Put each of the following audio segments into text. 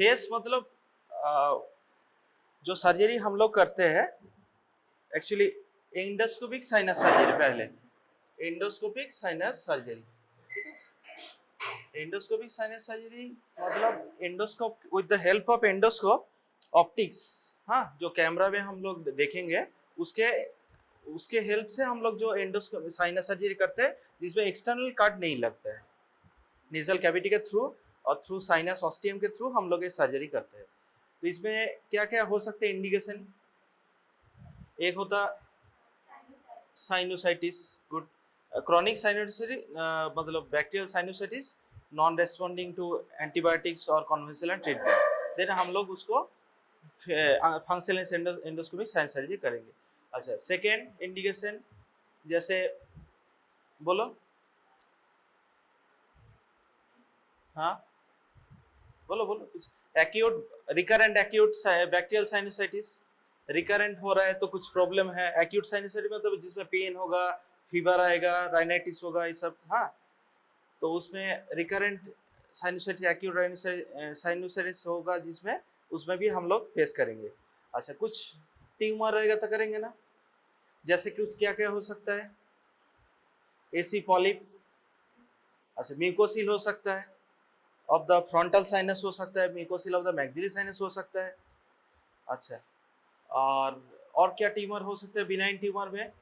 Face मतलब जो surgery हम लोग करते हैं एक्चुअली एंडोस्कोपिक साइनस सर्जरी, पहले endoscopic sinus surgery. Endoscopic sinus surgery मतलब endoscope with the help of endoscope optics, हाँ, जो कैमरा में हम लोग देखेंगे उसके उसके हेल्प से हम लोग जो एंडोस्कोप साइनस सर्जरी करते हैं जिसमें एक्सटर्नल कट नहीं लगता है, नेजल कैविटी के थ्रू और थ्रू साइनस ऑस्टियम के थ्रू हम लोग ये सर्जरी करते हैं। तो इसमें क्या क्या हो सकते हैं इंडिकेशन? एक होता साइनोसाइटिस, गुड, क्रॉनिक साइनोसाइटिस मतलब bacterial sinusitis non responding to antibiotics और कन्वेंशनल ट्रीटमेंट, देन हम लोग उसको फंक्शनल एंडोस्कोपिक साइनस सर्जरी करेंगे। अच्छा, सेकेंड इंडिकेशन जैसे बोलो, हाँ बोलो बोलो कुछ। Acute, recurrent acute bacterial sinusitis, recurrent हो रहा है तो कुछ प्रॉब्लम है। एक्यूट साइनोसाइटिस मतलब जिसमें पेन होगा, फीवर आएगा, राइनाइटिस होगा, ये सब, हाँ, तो उसमें रिकरेंट साइनोसाइटिस, एक्यूट साइनोसाइटिस होगा जिसमें, उसमें भी हम लोग फेस करेंगे। अच्छा, कुछ ट्यूमर रहेगा तो करेंगे ना, जैसे कुछ क्या क्या हो सकता है? एसी पॉलिप, अच्छा, म्यूकोसिल हो सकता है, ऑफ द फ्रंटल साइनस हो सकता है, mucocele of the maxillary sinus हो सकता है। अच्छा, और क्या ट्यूमर हो सकते हैं बिनाइन ट्यूमर में?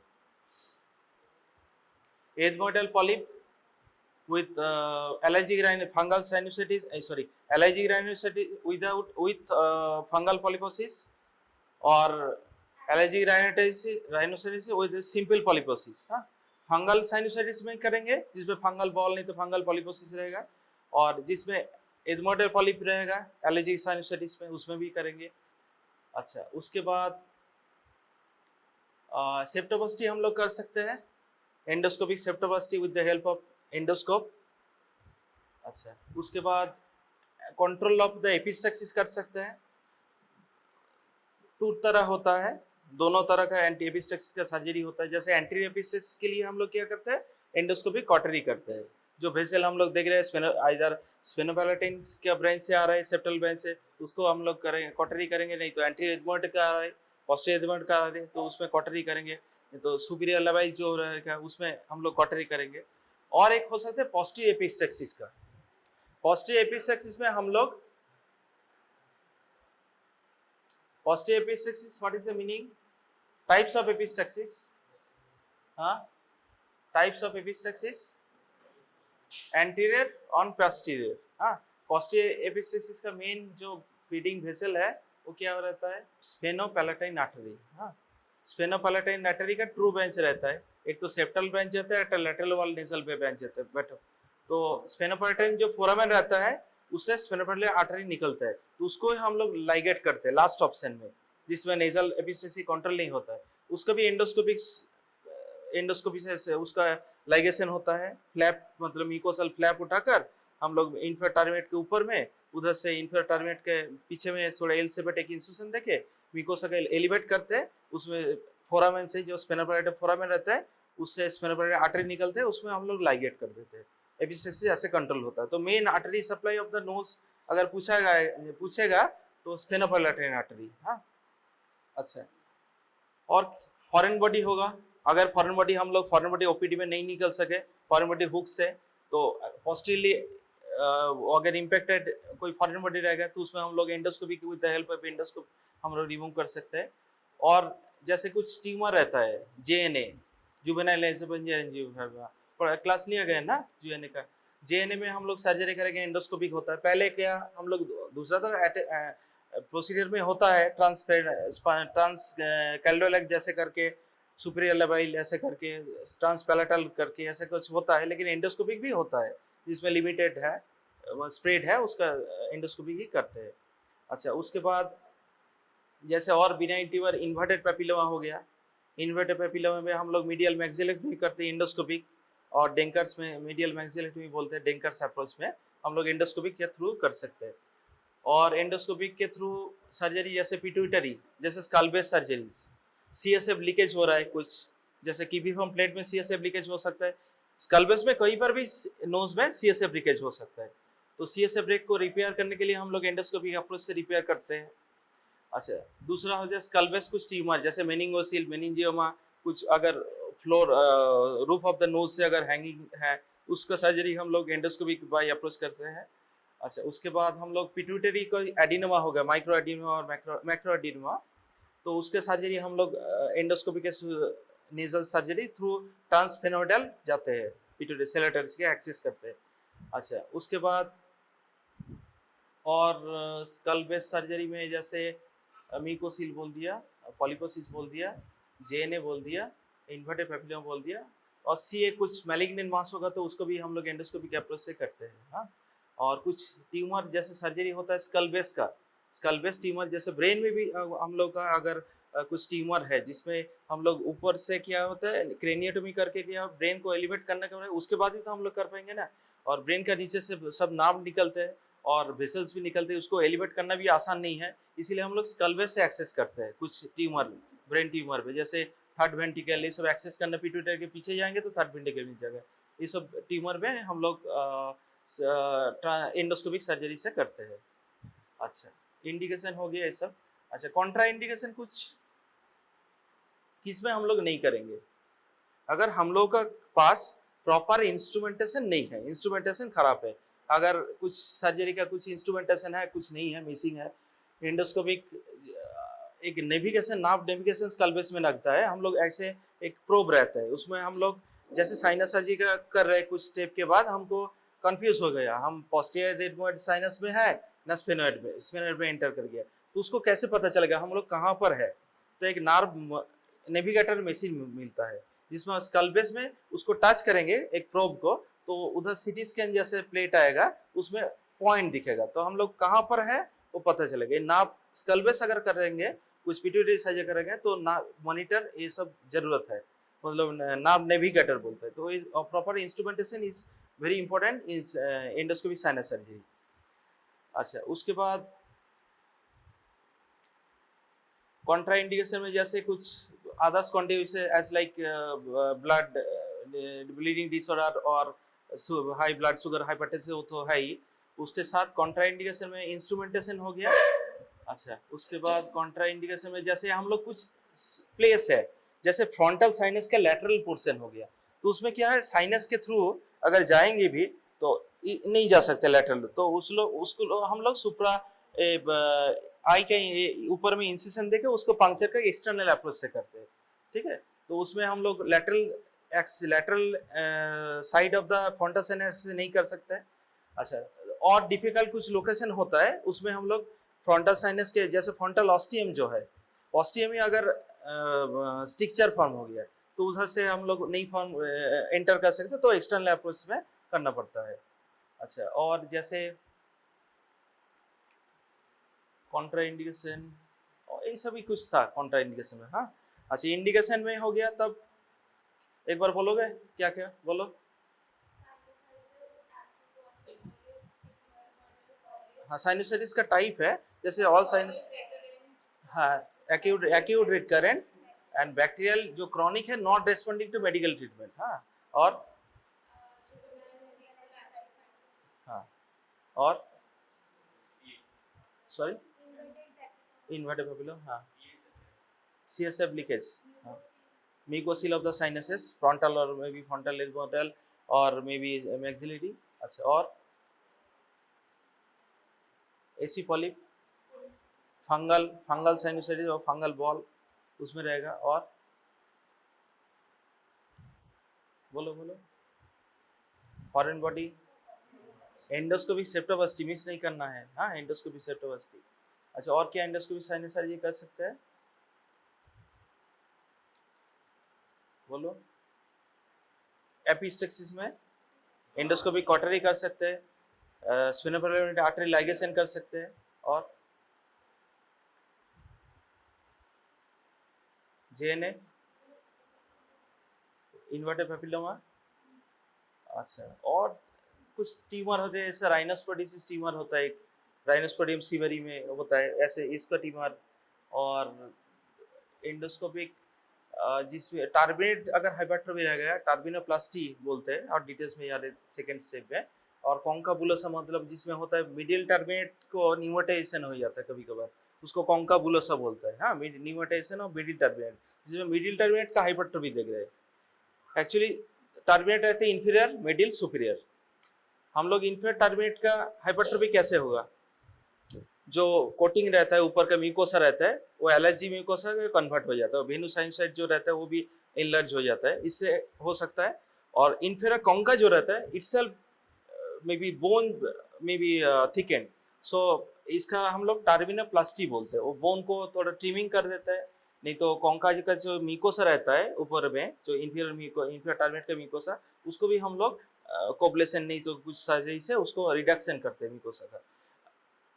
Ethmoidal polyp with allergic fungal sinusitis, allergic rhinitis with fungal polyposis, or allergic rhinitis with simple polyposis, हाँ, फंगल साइनोसाइटिस में करेंगे जिसमें फंगल बॉल नहीं तो फंगल पॉलीपोसिस रहेगा, और जिसमें एथमोइडल पॉलिप रहेगा एलर्जिक साइनोसाइटिस में, उसमें भी करेंगे। अच्छा, उसके बाद सेप्टोप्लास्टी हम लोग कर सकते हैं, endoscopic septoplasty with the help of endoscope. अच्छा, उसके बाद कंट्रोल ऑफ द एपिस्टेक्सिस कर सकते हैं, टू तरह होता है, दोनों तरह का एंटी एपिस्टेक्सिस का सर्जरी होता है। जैसे एंटीरियर एपिस्टेक्सिस के लिए हम लोग क्या करते हैं, एंडोस्कोपिक कॉटरी करते हैं। जो वेसल हम लोग देख रहे हैं इधर स्पेनोपैलेटिन के ब्रांच से आ रहा है, सेप्टल ब्रांच से, उसको हम लोग करेंगे कॉटरी करेंगे, नहीं तो एंटीरियर एथमोइड का आ रहा है, पोस्टीरियर एथमोइड का आ रहा है तो उसमें कॉटरी करेंगे, नहीं तो सुपीरियर लबाइल जो रहेगा उसमें हम लोग कॉटरी करेंगे। और एक हो सकता है पोस्टीरियर एपिस्टेक्सिस का। पोस्टीरियर एपिस्टेक्सिस में हम लोग posterior epistaxis, what is the meaning? Types of epistaxis, huh? Types of epistaxis, anterior और posterior, हाँ, posterior epistaxis का मेन जो फीडिंग वेसल है वो क्या रहता है? स्पेनोपैलेटाइन आर्टरी, हाँ, स्पेनोपैलेटाइन आर्टरी का ट्रू ब्रांच रहता है, एक तो सेप्टल ब्रांच रहता है, एक लैटरल वाल नेजल पे ब्रांच रहता है, बैठो। तो स्पेनोपैलेटाइन जो फोरामेन रहता है उससे स्पेनोपैलेटाइन आर्टरी निकलता है, तो उसको हम लोग लाइगेट करते हैं लास्ट ऑप्शन में, जिसमें नेजल एपिस्टेक्सिस कंट्रोल नहीं होता है, उसका भी एंडोस्कोपी से उसका लाइगेशन होता है। फ्लैप मतलब म्यूकोसल फ्लैप उठाकर हम लोग इंफर टर्मिनेट के ऊपर में, उधर से इंफर टर्मिनेट के पीछे में थोड़ा एल सेपेट एक इंस्ट्रूशन देके म्यूकोसा का एलिवेट करते हैं, उसमें फोरामेन से जो स्पेनोपैलेटाइन फोरामेन रहता है उससे स्पेनोपैलेटाइन आर्टरी निकलते हैं, उसमें हम लोग लाइगेट कर देते हैं। एपिस्टेक्सिस ऐसे कंट्रोल होता है। तो main artery supply of the knows अगर पूछेगा तो स्पेनोपैलेटाइन आर्टरी, हाँ। अच्छा, और फॉरेन बॉडी होगा, अगर फॉरेन बॉडी हम लोग फॉरेन बॉडी ओपीडी में नहीं निकल सके, फॉरेन बॉडी हुक से, तो पोस्टीरियरली अगर इम्पैक्टेड कोई फॉरेन बॉडी रहेगा तो उसमें हम लोग endoscopy with the help of endoscope हम लोग रिमूव कर सकते हैं। और जैसे कुछ ट्यूमर रहता है, जेएनए, जुवेनाइल एंजियोग्राफी क्लास लिया गया ना जेएनए का, जेएनए में हम लोग सर्जरी करेंगे, एंडोस्कोपिक होता है। पहले क्या हम लोग दूसरा तरह प्रोसीजर में होता है, ट्रांस कैल्डोलेक जैसे करके, सुपीरियर लबाइल ऐसे करके, ट्रांसपैलेटल करके ऐसे कुछ होता है, लेकिन एंडोस्कोपिक भी होता है जिसमें लिमिटेड है स्प्रेड है, उसका एंडोस्कोपिक ही करते हैं। अच्छा, उसके बाद जैसे और बिनाइन ट्यूमर इन्वर्टेड पेपिलोमा हो गया, इन्वर्टेड पेपिलोमा में हम लोग मीडियल मैक्सिलेक्टमी करते हैं एंडोस्कोपिक, और डेंकर्स में मीडियल मैक्सिलेक्टमी बोलते हैं, डेंकर्स अप्रोच में हम लोग एंडोस्कोपिक के थ्रू कर सकते हैं। और एंडोस्कोपिक के थ्रू सर्जरी जैसे पिट्यूटरी, जैसे skull base surgeries, CSF leakage हो रहा है कुछ, जैसे कीबीफॉर्म प्लेट में सीएसएफ लीकेज हो सकता है, स्कल बेस में कहीं पर भी नोज में सीएसएफ लीकेज हो सकता है, तो CSF ब्रेक को रिपेयर करने के लिए हम लोग एंडोस्कोपिक अप्रोच से रिपेयर करते हैं। अच्छा, दूसरा हो जाए स्कल बेस कुछ ट्यूमर जैसे मेनिंगोसिल, मेनिंजियोमा, कुछ अगर floor roof of the knows से अगर हैंगिंग है, उसका सर्जरी हम लोग एंडोस्कोपिक बाय अप्रोच करते हैं। अच्छा, उसके बाद हम लोग पिट्यूटरी को एडिनोमा हो गया, माइक्रो एडिनोमा और मैक्रो एडिनोमा, तो उसके सर्जरी हम लोग एंडोस्कोपी के नेजल सर्जरी थ्रू ट्रांसफेनोइडल जाते हैं, पिट्यूटरी सेलेटर्स के एक्सेस करते हैं। अच्छा, उसके बाद और स्कल बेस सर्जरी में जैसे मीकोसील बोल दिया, पॉलीपोसिस बोल दिया, जेएनए बोल दिया, इन्वर्टेड पेपिलोमा बोल दिया, और सीए कुछ मैलिग्नेंट मास होगा तो उसको भी हम लोग एंडोस्कोपिक अप्रोच से करते हैं। हाँ, और कुछ ट्यूमर जैसे सर्जरी होता है स्कल बेस का, स्कल बेस ट्यूमर जैसे ब्रेन में भी हम लोग का अगर कुछ ट्यूमर है जिसमें हम लोग ऊपर से क्या होता है क्रेनियोटोमी करके क्या ब्रेन को एलिवेट करने का, उसके बाद ही तो हम लोग कर पाएंगे ना। और ब्रेन का नीचे से सब नार्व निकलते हैं और वेसल्स भी निकलते हैं, उसको एलिवेट करना भी आसान नहीं है, इसीलिए हम लोग स्कल बेस से एक्सेस करते हैं कुछ ट्यूमर, ब्रेन ट्यूमर पे, जैसे थर्ड वेंट्रिकल, ये सब एक्सेस करना पिट्यूटरी के पीछे जाएंगे तो थर्ड वेंट्रिकल मिल जाएगा। ये सब ट्यूमर में हम लोग एंडोस्कोपिक सर्जरी से करते हैं। अच्छा, इंडिकेशन हो गया ये सब। अच्छा, कॉन्ट्रा इंडिकेशन कुछ किसमें हम लोग नहीं करेंगे, अगर हम लोग का पास प्रॉपर इंस्ट्रूमेंटेशन नहीं है, इंस्ट्रूमेंटेशन खराब है, अगर कुछ सर्जरी का कुछ इंस्ट्रूमेंटेशन है, कुछ नहीं है, मिसिंग है, एंडोस्कोपिक एक नेविगेशन, नाव नेविगेशन स्कल बेस में लगता है, हम लोग ऐसे एक प्रोब रहता है, उसमें हम लोग जैसे साइनस सर्जरी का कर रहे कुछ स्टेप के बाद हमको कंफ्यूज हो गया, हम पोस्टीरियर एडमॉइड साइनस में है ना स्फेनोइड में एंटर कर गया, तो उसको कैसे पता चलेगा हम लोग कहाँ पर है। तो एक नार्व नेविगेटर मशीन मिलता है जिसमें स्कल बेस में उसको टच करेंगे एक प्रोब को, तो उधर सीटी स्कैन जैसे प्लेट आएगा, उसमें पॉइंट दिखेगा, तो हम लोग कहाँ पर है वो पता चलेगा। नाप स्कल बेस अगर करेंगे, कुछ पिट्यूटरी सर्जरी करेंगे तो ना मॉनिटर ये सब जरूरत है, मतलब नाप नेविगेटर बोलते हैं, तो proper instrumentation is very important in endoscopic sinus surgery. अच्छा, उसके बाद कॉन्ट्रा इंडिकेशन में जैसे कुछ others condition as like blood bleeding disorder और हाई ब्लड शुगर हाइपरटेंशन, वो तो है ही, उसके साथ कॉन्ट्रा इंडिकेशन में इंस्ट्रूमेंटेशन हो गया। अच्छा, उसके बाद कॉन्ट्रा इंडिकेशन में जैसे हम लोग कुछ प्लेस है जैसे फ्रंटल साइनस का लैटरल पोर्शन हो गया, तो उसमें क्या है साइनस के थ्रू अगर जाएंगे भी तो नहीं जा सकते लैटरल, तो उसको हम लोग सुप्रा आई के ऊपर में इंसिशन देके उसको पंक्चर का एक्सटर्नल अप्रोच से करते हैं। ठीक है, तो उसमें हम लोग lateral side of the frontal sinus से नहीं कर सकते हैं। अच्छा, और डिफिकल्ट कुछ लोकेशन होता है उसमें हम लोग फ्रंटल साइनस के जैसे फ्रंटल ऑस्टियम जो है, ऑस्टियम ही अगर स्ट्रक्चर फॉर्म हो गया तो उधर से हम लोग नहीं फॉर्म एंटर कर सकते, तो एक्सटर्नल अप्रोच में करना पड़ता है। अच्छा, और जैसे कॉन्ट्रा इंडिकेशन और ये सभी कुछ था कॉन्ट्रा इंडिकेशन में। हाँ, अच्छा, इंडिकेशन में हो गया, तब एक बार बोलोगे क्या क्या बोलो। हाँ, साइनोसाइटिस का टाइप है जैसे ऑल साइनस, हाँ, एक्यूट रिकरेंट एंड बैक्टीरियल, जो क्रॉनिक है not responding to medical treatment. हाँ, और हाँ, और सॉरी इन्वर्टेड पेपिलोमा, हाँ, CSF लीकेज, हाँ, mucocele of the sinuses frontal और मे बी फ्रंटल एडमोटल और मे बी मैक्सिलरी। अच्छा, और एसी पॉलिप, फंगल साइनोसाइटिस और फंगल बॉल उसमें रहेगा। और बोलो बोलो, foreign body, endoscopy septoplasty miss नहीं करना है। हाँ, एंडोस्कोपी सेप्टोबस्टी। अच्छा, और क्या एंडोस्कोपी साइनस सर्जरी कर सकते हैं बोलो। एपिस्टेक्सिस में एंडोस्कोपी कॉटरी कर सकते हैं, स्पिनोफेरेंट आर्टरी लाइगेशन कर सकते हैं, और जेएनए, इन्वर्टेड पेपिलोमा। अच्छा, और कुछ ट्यूमर होते हैं जैसे राइनोस्पोडियोसिस ट्यूमर होता है, एक राइनोस्पोडियम सीवरी में होता है ऐसे इसका ट्यूमर, और एंडोस्कोपिक जिसमें टार्बिनेट अगर हाइपरट्रोफी रह गया, टार्बिनोप्लास्टी बोलते हैं और डिटेल्स में याद है सेकेंड स्टेप में, और कॉन्काबुलोसा मतलब जिसमें होता है मिडिल टर्मिनेट को न्यूमेटाइजेशन हो जाता है कभी कभार, उसको कॉन्काबुलोसा बोलता है। हाँ, न्यूमेटाइजेशन और मिडिल टर्मिनेट, जिसमें मिडिल टर्मिनेट का हाइपरट्रोफी देख रहे हैं। एक्चुअली टर्मिनेट रहते हैं इंफीरियर, मिडिल, सुपीरियर। हम लोग इंफीरियर टर्मिनेट का हाइपरट्रोफी कैसे होगा, जो कोटिंग रहता है ऊपर का म्यूकोसा रहता है वो एलर्जी म्यूकोसा में कन्वर्ट हो जाता है, वेनुसाइनसाइड जो रहता है वो भी इनलर्ज हो जाता है, इससे हो सकता है। और इंफीरियर कॉन्का जो रहता है itself may be bone may be thickened, so इसका हम लोग टार्मिनोप्लास्टी बोलते हैं। वो बोन को थोड़ा ट्रिमिंग कर देता है। नहीं तो कॉन्का का जो म्यूकोसा रहता है ऊपर में, जो इंफीरियर टर्मिनेट का म्यूकोसा, उसको भी हम लोग कोब्लेशन नहीं तो कुछ सर्जरी से उसको रिडक्शन करते हैं म्यूकोसा का।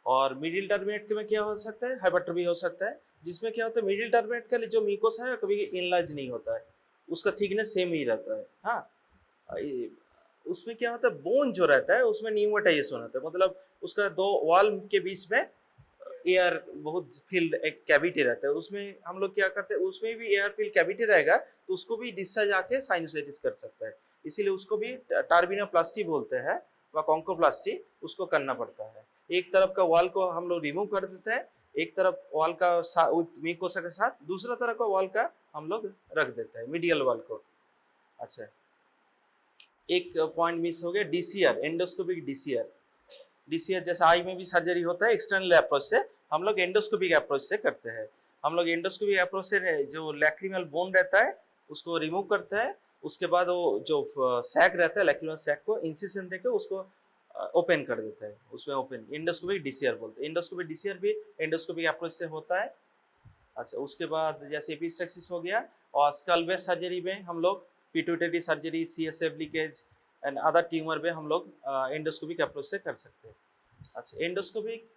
और मिडिल टर्मिनेट में क्या हो सकता है, हाइपरट्रोफी हो सकता है, जिसमें क्या होता है मिडिल टर्मिनेट का जो म्यूकोसा है कभी इनलार्ज नहीं होता है, उसका थिकनेस सेम ही रहता है। हाँ, उसमें क्या होता है बोन जो रहता है उसमें न्यूमेटाइजेशन होता है, मतलब उसका दो वॉल के बीच में एयर बहुत फिल्ड एक कैविटी रहता है, उसमें हम लोग क्या करते हैं, उसमें भी एयर फिल्ड कैविटी रहेगा तो उसको भी डिस्चार्ज आके साइनोसाइटिस कर सकता है, इसीलिए उसको भी टार्बिनोप्लास्टी बोलते हैं व कॉन्कोप्लास्टी उसको करना पड़ता है। एक तरफ का वॉल को हम लोग रिमूव कर देते हैं, एक तरफ वॉल का म्यूकोसा के साथ दूसरा तरफ का वॉल का हम लोग रख देते हैं, मीडियल वॉल को। अच्छा, एक पॉइंट मिस हो गया, डीसीआर, एंडोस्कोपिक डीसीआर। डीसीआर जैसे आई में भी सर्जरी होता है एक्सटर्नल अप्रोच से, हम लोग एंडोस्कोपिक अप्रोच से करते हैं। हम लोग एंडोस्कोपिक अप्रोच से जो लैक्रिमल बोन रहता है उसको रिमूव करते हैं, उसके बाद वो जो सैक रहता है लैक्रिमल सैक को इंसिशन देकर उसको ओपन कर देता है, उसमें ओपन एंडोस्कोपिक डीसीआर बोलते हैं। एंडोस्कोपिक डीसीआर भी एंडोस्कोपिक अप्रोच से होता है। अच्छा, उसके बाद जैसे एपिस्टेक्सिस हो गया, और स्कल बेस सर्जरी में हम लोग pituitary surgery, CSF leakage and other tumour में हम लोग एंडोस्कोपिक अप्रोच से कर सकते हैं। अच्छा, एंडोस्कोपिक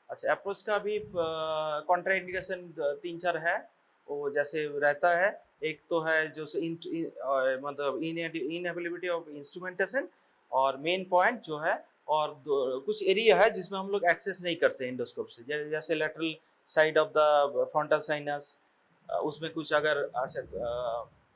अच्छा अप्रोच का भी कॉन्ट्राइंडिकेशन 3-4 है, वो जैसे रहता है। एक तो है जो मतलब इनएबिलिटी ऑफ इंस्ट्रूमेंटेशन, और मेन पॉइंट जो है, और कुछ एरिया है जिसमें हम लोग एक्सेस नहीं करते एंडोस्कोप से, जैसे lateral side of the frontal sinus, उसमें कुछ अगर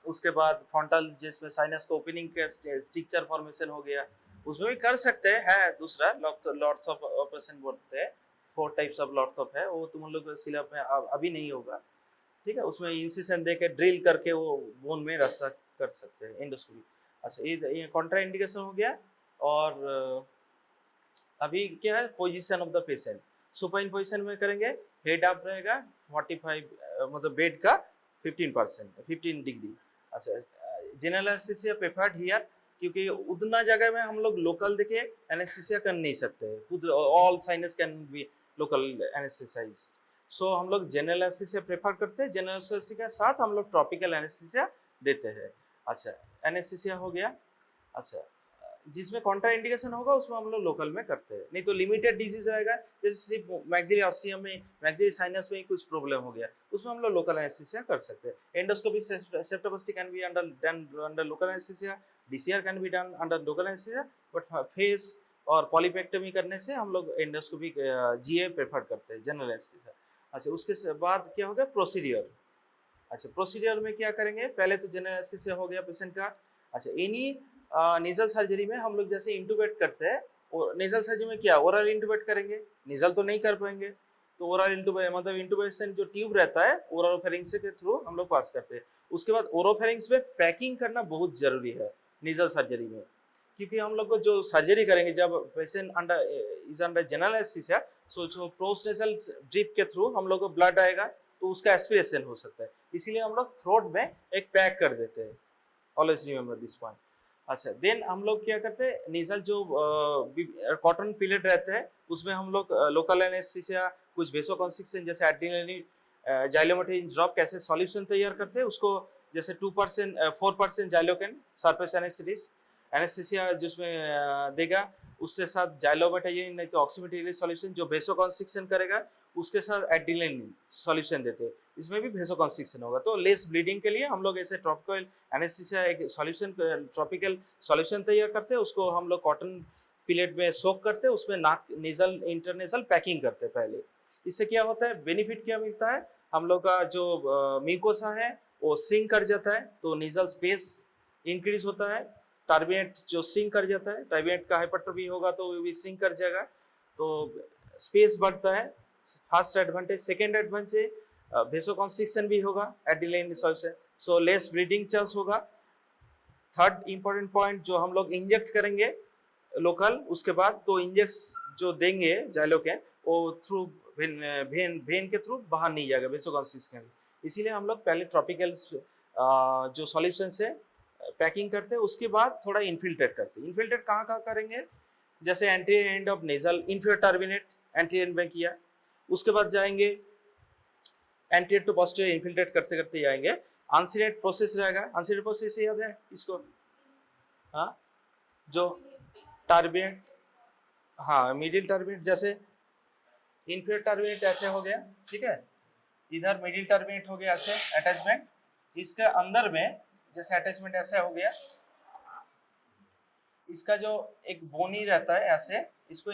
उसके बाद फ्रंटल जिसमें साइनस को ओपनिंग के स्ट्रक्चर फॉर्मेशन हो गया, उसमें भी कर सकते हैं। है दूसरा लॉर्थोप ऑपरेशन बोलते हैं, 4 टाइप्स ऑफ लॉर्थोप है, वो तुम लोग सिलेबस में अभी नहीं होगा, ठीक है। उसमें इंसिशन दे के ड्रिल करके वो बोन में रास्ता कर सकते हैं एंडोस्कोपी। अच्छा, ये कॉन्ट्रा इंडिकेशन हो गया। और अभी क्या है position of the patient, supine position में करेंगे, हेड अप रहेगा 45 मतलब बेड का 15 डिग्री। अच्छा, जनरल एनेस्थीसिया प्रेफर्ड हियर, क्योंकि उतना जगह में हम लोग लोकल देके एनेस्थीसिया कर नहीं सकते, खुद all sinus can be local anaesthetised, so हम लोग जनरल एनेस्थीसिया प्रेफर करते हैं। जनरल एनेस्थीसिया के साथ हम लोग ट्रॉपिकल एनेस्थीसिया देते हैं। अच्छा, एनेस्थीसिया हो गया। अच्छा, जिसमें कॉन्ट्रा इंडिकेशन होगा उसमें हम लोग लोकल में करते हैं, नहीं तो लिमिटेड डिजीज रहेगा, जैसे सिर्फ मैक्सिलरी ऑस्टियम में, मैक्सिलरी साइनस में ही कुछ प्रॉब्लम हो गया, उसमें हम लोग लोकल एनेस्थीसिया कर सकते हैं। Endoscopy septoplasty can be under local anaesthesia, DCR can be done under local anaesthesia, but face और पॉलीपेक्टमी करने से हम लोग एंडोस्कोपी जीए प्रेफर करते हैं, जनरल एनेस्थीसिया। अच्छा, उसके बाद क्या हो गया प्रोसीडियर। अच्छा, प्रोसीडियर में क्या करेंगे, पहले तो जनरल एनेस्थीसिया हो गया पेशेंट का। अच्छा, एनी नेजल सर्जरी में हम लोग जैसे इंटूबेट करते हैं, और नेजल सर्जरी में क्या ओरल इंटूबेट करेंगे, नेजल तो नहीं कर पाएंगे, तो ओरल इंटूबेट मतलब इंटूबेशन जो ट्यूब रहता है ओरोफेरिंक्स के थ्रू हम लोग पास करते हैं। उसके बाद ओरोफेरिंक्स में पैकिंग करना बहुत जरूरी है नेजल सर्जरी में, क्योंकि हम लोग को जो सर्जरी करेंगे जब पेशेंट अंडर जनरल एनेस्थीसिया, सो जो पोस्टनेजल ड्रिप के थ्रू हम लोग को ब्लड आएगा तो उसका एस्पिरेशन हो सकता है, इसीलिए हम लोग थ्रोट में एक पैक कर देते हैं। Always remember this point. अच्छा, देन हम लोग क्या करते हैं, नेजल जो कॉटन पिलेट रहते हैं उसमें हम लोग लोकल एनेस्थीसिया, कुछ वेसोकॉन्स्ट्रिक्शन जैसे एड्रेनालिन जाइलोमेट्रिन ड्रॉप कैसे सॉल्यूशन तैयार करते हैं, उसको जैसे 2% 4% जाइलोकेन सरफेस एनेस्थीसिया जिसमें देगा, उसके साथ जाइलोमेटाजिन नहीं तो ऑक्सीमेटिलिन सॉल्यूशन जो वेसोकॉन्स्ट्रिक्शन करेगा, उसके साथ एड्रेनालिन सॉल्यूशन देते हैं, इसमें भी वेसोकॉन्स्ट्रिक्शन होगा। तो लेस ब्लीडिंग के लिए हम लोग ऐसे ट्रॉपिकल एनेस्थीसिया एक सॉल्यूशन ट्रॉपिकल सॉल्यूशन तैयार करते हैं, उसको हम लोग कॉटन पिलेट में सोक करते हैं, उसमें नाक नेजल इंटरनेजल पैकिंग करते हैं पहले। इससे क्या होता है, बेनिफिट क्या मिलता है, हम लोग का जो म्यूकोसा है वो श्रिंक कर जाता है, तो नेजल स्पेस इंक्रीज होता है, टर्बिनेट जो सिंक कर जाता है, टर्बिनेट का हाइपरट्रॉफी होगा तो वो भी सिंक कर जाएगा, तो स्पेस बढ़ता है, first advantage. Second advantage vasoconstriction भी होगा एडिलेन solution, so less bleeding chance होगा। थर्ड इंपॉर्टेंट पॉइंट, जो हम लोग इंजेक्ट करेंगे लोकल, उसके बाद तो इंजेक्ट जो देंगे जाइलोकेन वो थ्रू वेन के थ्रू बाहर नहीं जाएगा वेसोकंस्ट्रिक्शन। इसीलिए हम लोग पहले ट्रॉपिकल जो सॉल्यूशन से पैकिंग करते हैं, उसके बाद थोड़ा इनफिल्ट्रेट करते हैं। इनफिल्ट्रेट कहाँ कहाँ करेंगे, जैसे anterior end of nasal inferior turbinate anterior में किया, उसके बाद जाएंगे एंटीरियर टू पोस्टीरियर इनफिल्ट्रेट करते करते जाएंगे। अनसीनेट प्रोसेस रहेगा, अनसीनेट प्रोसेस याद है इसको, हाँ जो टर्बिनेट, हाँ मिडिल टर्बिनेट, जैसे इंफीरियर टर्बिनेट ऐसे हो गया, ठीक है, इधर मिडिल टर्बिनेट हो गया ऐसे अटैचमेंट, इसके अंदर में जैसे अटैचमेंट ऐसा हो गया, इसका जो एक बोनी रहता है ऐसे, इसको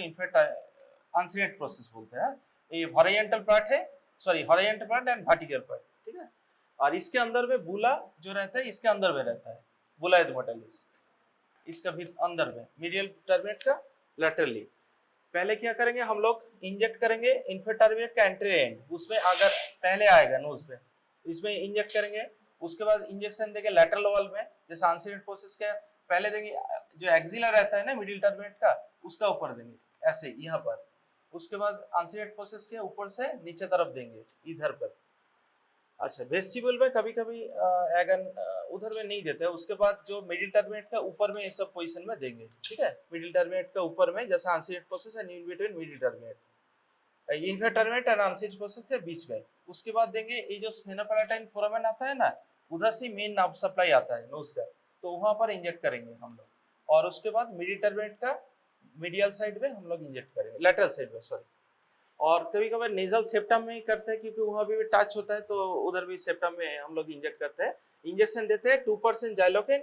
अनसीनेट प्रोसेस बोलते हैं। ये हॉरिजॉन्टल पार्ट है, sorry horizontal part and vertical part, ठीक है। और इसके अंदर में बुला जो रहता है, इसके अंदर में रहता है बुला एडमोटालिस, इसका भी अंदर में मीडियल टर्बिनेट का लैटरली। पहले क्या करेंगे हम लोग, इंजेक्ट करेंगे इंफीरियर टर्बिनेट का एंटीरियर एंड, उसमें अगर पहले आएगा नोज पे, इसमें इंजेक्ट करेंगे, उसके बाद इंजेक्शन देंगे लैटरल वॉल में, जैसे अनसीनेट प्रोसेस के पहले देंगे जो एक्सिला रहता है ना मिडिल टर्बिनेट का, उसका ऊपर देंगे ऐसे यहाँ पर, उसके बाद अनसीनेट प्रोसेस के ऊपर से नीचे तरफ देंगे इधर पर। अच्छा, वेस्टिबुल में कभी कभी एगन उधर में नहीं देते हैं, उसके बाद जो मिडिल टर्बिनेट का ऊपर में ये सब पोजीशन में देंगे, ठीक है, मिडिल टर्बिनेट का ऊपर में, जैसे uncinate process and in between middle turbinate, inferior turbinate and uncinate process के बीच में। उसके बाद देंगे ये जो स्फेनोपैलेटाइन फोरामेन आता है ना, उधर से मेन नर्व सप्लाई आता है नोज का, तो वहां पर इंजेक्ट करेंगे हम लोग, और उसके बाद मिडिल टर्बिनेट का मीडियल साइड में हम लोग इंजेक्ट करेंगे, लेटरल साइड में सॉरी। और कभी कभी नेजल सेप्टम में ही करते हैं, क्योंकि वहां भी टच होता है, तो उधर भी सेप्टम में हम लोग इंजेक्ट करते हैं। इंजेक्शन देते हैं 2% जाइलोकेन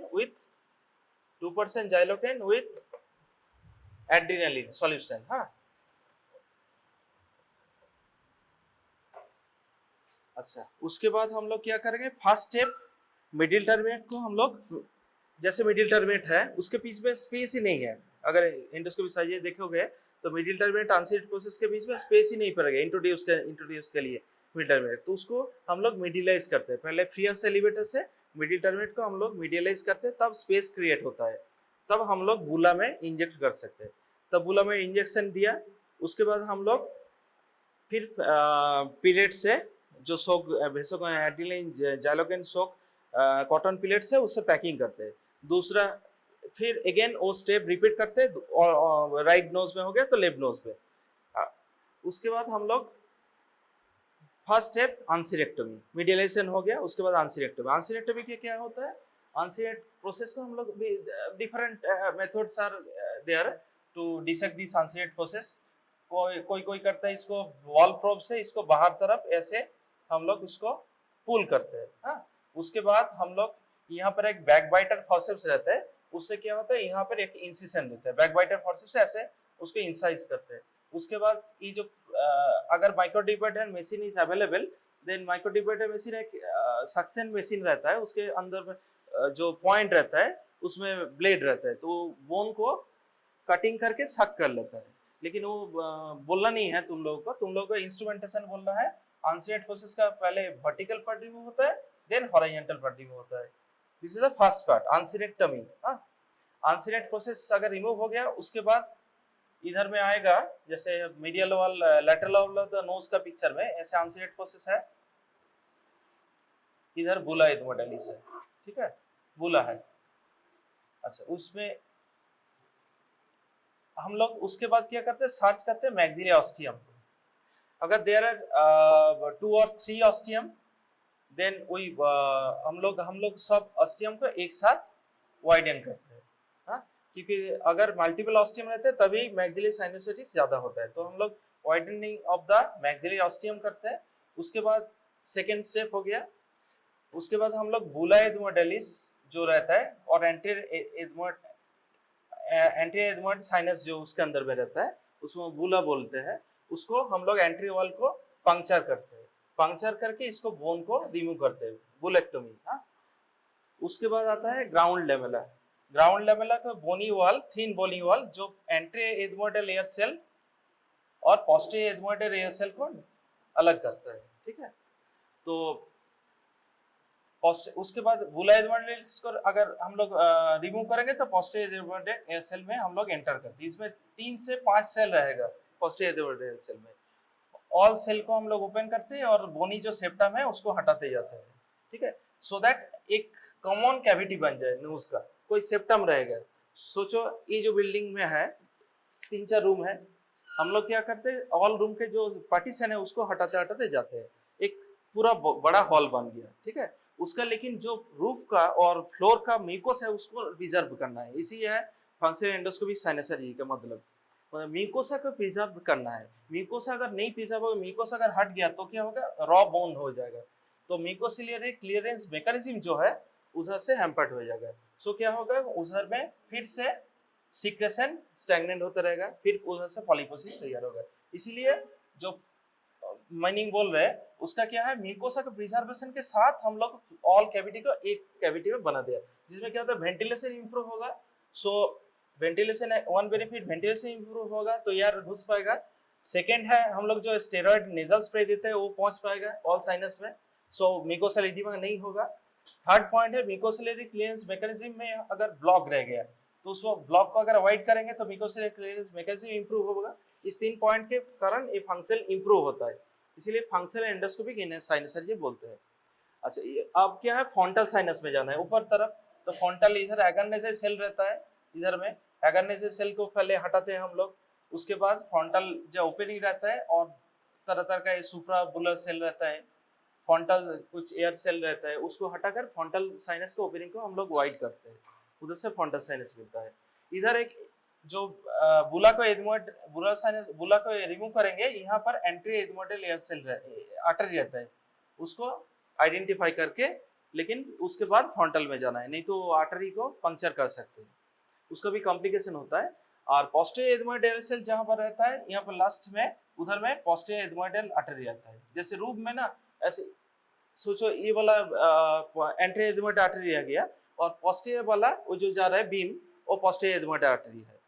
विथ एड्रेनालिन सॉल्यूशन, हाँ। अच्छा, उसके बाद हम लोग क्या करेंगे, फर्स्ट स्टेप मिडिल टर्बिनेट को हम लोग, जैसे मिडिल टर्बिनेट है उसके बीच में स्पेस ही नहीं है, अगर एंडोस्कोपी साइज देखोगे तो मिडिल टर्बिनेट अनसीनेट प्रोसेस के बीच में स्पेस ही नहीं पड़ेगा इंट्रोड्यूस के लिए मिडिल टर्बिनेट, तो उसको हम लोग मिडिलाइज करते हैं। पहले फ्रीयस एलिवेटर से मिडिल टर्बिनेट को हम लोग मिडिलाइज करते हैं, तब स्पेस क्रिएट होता है, तब हम लोग बुला में इंजेक्ट कर सकते हैं। तब बुला में इंजेक्शन दिया, उसके बाद हम लोग फिर पीलेट से जो सोक वेसोएडिलेन जाइलोकेन सोक कॉटन पीलेट से उससे पैकिंग करते हैं। दूसरा फिर अगेन वो स्टेप रिपीट करते हैं, और राइट नोज में हो गया तो लेफ्ट नोज में। उसके बाद हम लोग फर्स्ट स्टेप आंसिरेक्टोमी, मिडिलेशन हो गया, उसके बाद आंसिरेक्टोमी। आंसिरेक्टोमी के क्या होता है, आंसिरेक्ट प्रोसेस को हम लोग different methods are there to dissect this uncinate process. कोई करता है इसको वॉल प्रोब से, इसको बाहर तरफ ऐसे हम लोग उसको पुल करते हैं, हाँ। उसके बाद हम लोग यहाँ पर एक बैक बाइटर फॉर्सेप्स रहता है, उससे क्या होता है, यहाँ पर एक इंसिशन देते हैं, बैक बाइटर फॉर्सेप्स से ऐसे उसको इंसाइज करते हैं। उसके बाद ये जो अगर microdebrider machine is available, then microdebrider machine एक सक्शन मशीन रहता है, उसके अंदर में जो पॉइंट रहता है उसमें ब्लेड रहता है, तो बोन को कटिंग करके सक कर लेता है। लेकिन वो बोलना नहीं है तुम लोगों को इंस्ट्रूमेंटेशन बोलना है। आंसिनेट प्रोसेस का पहले वर्टिकल पार्ट रिमूव होता है, देन हॉरिजॉन्टल पार्ट रिमूव होता है। This is the first part, uncinectomy. Uncinate process अगर रिमूव हो गया, उसके बाद इधर में आएगा, जैसे medial wall lateral wall of the nose का पिक्चर में ऐसे आंसिनेट प्रोसेस है, इधर बुला एडमोटालिस है, ठीक है, बुला है। अच्छा, उसमें हम लोग उसके बाद क्या करते हैं, सर्च करते हैं मैक्सिला ऑस्टियम को। अगर देयर आर 2 और 3 ऑस्टियम, देन वी हम लोग सब ऑस्टियम को एक साथ वाइडन करते हैं, हाँ, क्योंकि अगर मल्टीपल ऑस्टियम रहते हैं तभी मैक्सिलरी साइनोसाइटिस ज्यादा होता है, तो हम लोग widening of the maxillary ostium करते हैं। उसके बाद सेकेंड स्टेप हो गया, उसके बाद हम लोग बुला एडमोटालिस जो रहता है और एंटीरियर एडमोइड साइनस जो उसके अंदर में रहता है, उसमें बुला बोलते हैं, उसको हम लोग एंट्री वॉल को पंक्चर करते हैं, पंक्चर करके इसको बोन को रिमूव करते हैं, बुलेक्टोमी, हाँ। उसके बाद आता है ग्राउंड लेवलर। ग्राउंड लेवल का बोनी वॉल, थिन बोनी वॉल जो एंट्री एथमोइडल एयर सेल और पोस्टीरियर एथमोइडल एयर सेल को अलग करता है, ठीक है। तो उसके बाद बुला एथमोइडल को अगर हम लोग रिमूव करेंगे तो पोस्टीरियर एथमोइडल एयर सेल में हम लोग एंटर करते हैं। इसमें 3 से 5 सेल रहेगा पोस्टीरियर एथमोइडल एयर सेल में। ऑल सेल को हम लोग ओपन करते हैं और बोनी जो सेप्टम है उसको हटाते जाते हैं, ठीक है, सो दैट एक कॉमन कैविटी बन जाए नोज का, कोई सेप्टम रहेगा। सोचो ये जो बिल्डिंग में है 3-4 रूम है, हम लोग क्या करते हैं ऑल रूम के जो पार्टीशन है उसको हटाते हटाते जाते हैं, एक पूरा बड़ा हॉल बन गया, ठीक है। उसका लेकिन जो रूफ का और फ्लोर का म्यूकोस है उसको रिजर्व करना है, इसी है फंक्शनल एंडोस्कोपी साइनस सर्जरी का मतलब म्यूकोसा को प्रिजर्व करना है। म्यूकोसा अगर नहीं प्रिजर्व होगा, म्यूकोसा अगर हट गया तो क्या होगा, रॉ बोन हो जाएगा, तो म्यूकोसिलियरी क्लियरेंस मैकेनिज्म जो है उधर से हैम्पर्ड हो जाएगा। सो क्या होगा, उधर में फिर से सीक्रेशन स्टैग्नेंट होता रहेगा, फिर उधर से पॉलीपोसिस तैयार होगा। इसीलिए जो माइनिंग बोल रहे हैं उसका क्या है, म्यूकोसा के प्रिजर्वेशन के साथ हम लोग ऑल कैविटी को एक कैविटी में बना दिया, जिसमें क्या होता है वेंटिलेशन इंप्रूव होगा। सो वेंटिलेशन है वन बेनिफिट, वेंटिलेशन इंप्रूव होगा तो एयर घुस पाएगा। सेकेंड है हम लोग जो स्टेरॉइड नेजल स्प्रे देते हैं वो पहुंच पाएगा ऑल साइनस में, सो म्यूकोसल एडिमा नहीं होगा। थर्ड पॉइंट है म्यूकोसिलरी क्लियरेंस मैकेनिज्म में अगर ब्लॉक रह गया तो उसको ब्लॉक को अगर अवॉइड करेंगे तो म्यूकोसिलरी क्लियरेंस मैकेनिज्म इंप्रूव होगा। इस 3 पॉइंट के कारण ये फंक्शन इंप्रूव होता है, इसीलिए फंक्शनल एंडोस्कोपिक साइनस सर्जरी बोलते हैं। अच्छा, ये अब क्या है, फ्रंटल साइनस में जाना है ऊपर तरफ, तो फ्रंटल इधर एगरनेजे सेल रहता है, इधर में एगरनेजे सेल को पहले हटाते हैं हम लोग, उसके बाद फ्रंटल जो ओपनिंग रहता है और तरह तरह का सुप्राबुलर सेल रहता है, फ्रंटल कुछ एयर सेल रहता है, उसको हटाकर फ्रंटल साइनस के ओपनिंग को हम लोग वाइड करते हैं, उधर से फ्रंटल साइनस मिलता है। इधर एक जो बुला को एथमोइड बुला साइनस बुला को रिमूव करेंगे, यहाँ पर entry ethmoidal air cell artery रहता है, उसको आइडेंटिफाई करके लेकिन उसके बाद फ्रंटल में जाना है, नहीं तो आर्टरी को पंक्चर कर सकते हैं, उसका भी कॉम्प्लिकेशन होता है। और पोस्टीरियर एथमोइडल एयर सेल जहाँ पर रहता है, यहाँ पर लास्ट में उधर में पोस्टीरियर एथमोइडल आर्टरी रहता है। जैसे रूप में ना ऐसे सोचो, ये वाला एंट्री एथमोइडल आर्टरी रह गया और पोस्टीरियर वाला वो जो जा रहा है बीम, वो पोस्टीरियर एथमोइडल आर्टरी है।